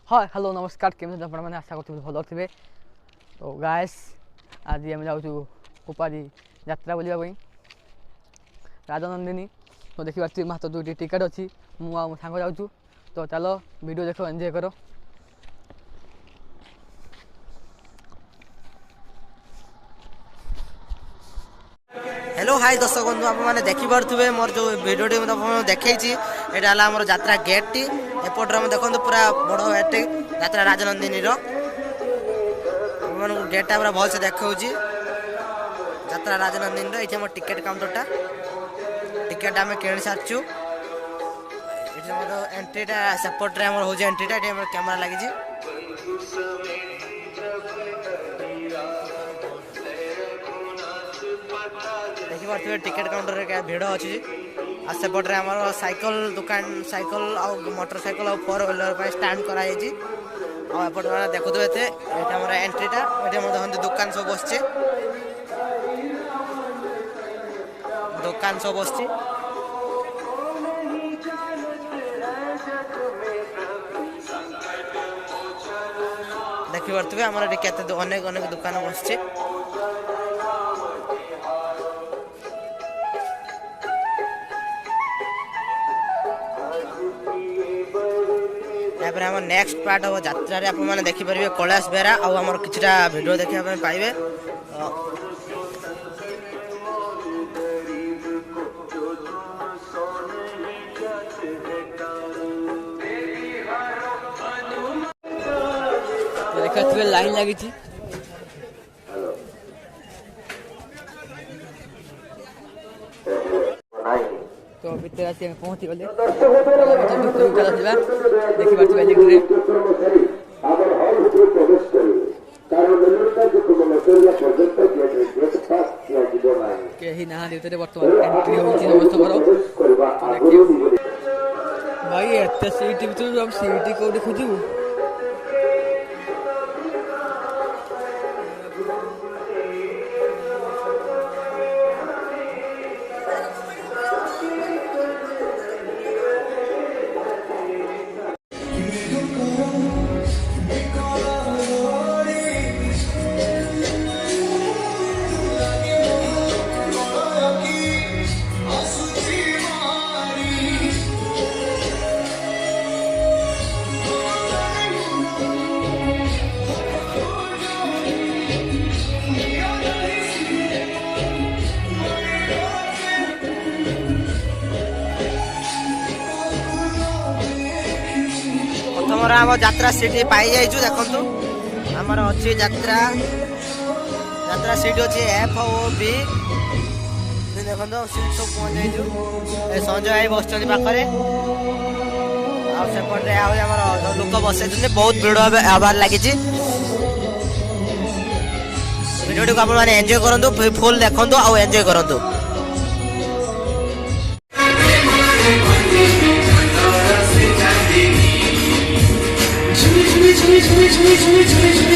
Hi hello नमस्कार केमी मैंने आशा करते भल थे। तो गाइस आज आम जाऊँ उपाधि यात्रा बुलवा राजनंदिनी। तो देखी पार्टी हाथ दुईटी टिकेट अच्छी मो सांग जाऊँ। तो चलो वीडियो देख एंजॉय करो। हेलो हाय दर्शक बंधु आपने देखिपे मोर जो भिडियो देखी यहाँ आम यात्रा गेट टी एपटे हम देखते पूरा बड़ गेट यात्रा राजनंदिनी गेटा पूरा भल से देखा यात्रा राजनंदिनी ये मोर टिकेट काउंटरटा टिकेट आम कि सारचु एंट्रीटा सेपटे हो एंट्रीटा कैमेरा लगी। देखिपे टिकेट काउंटर भिड़ अच्छी आ सेपटे आम साइकिल दुकान साइकिल आ मोटरसाइकिल आ फोर व्हीलर स्टांड कराई आपटे मैंने देखुए ये एंट्रीटा ये दुकान सब बस दुकान सब बस देखिपे आम अनेक अनेक दुकान बस आम नेक्स्ट पार्ट हम यात्रा आपने देखिपारे कैलाश बेहरा आमर किछटा वीडियो देखा पाइबे। देखा लाइन लगी तो भितर आसी पहुँची गले देखिए कहीं ना बर्तमान एंट्री हो भाई एत सीट भर सीट कौटी खोजू आम यात्रा सीट पाई जाइछु देखंतु हमर अछि यात्रा यात्रा सीट अछि एफ ओ बी देखंतु सीट सब पहुंच जाइछु ए संजय भाई बसचंदी पाखरे आ सेपटे आ हमर लोक बसे जने बहुत भीड़ आबार लागि छि। वीडियो को आपण माने एन्जॉय करंतु फुल देखंतु आ एन्जॉय करंतु। Switch.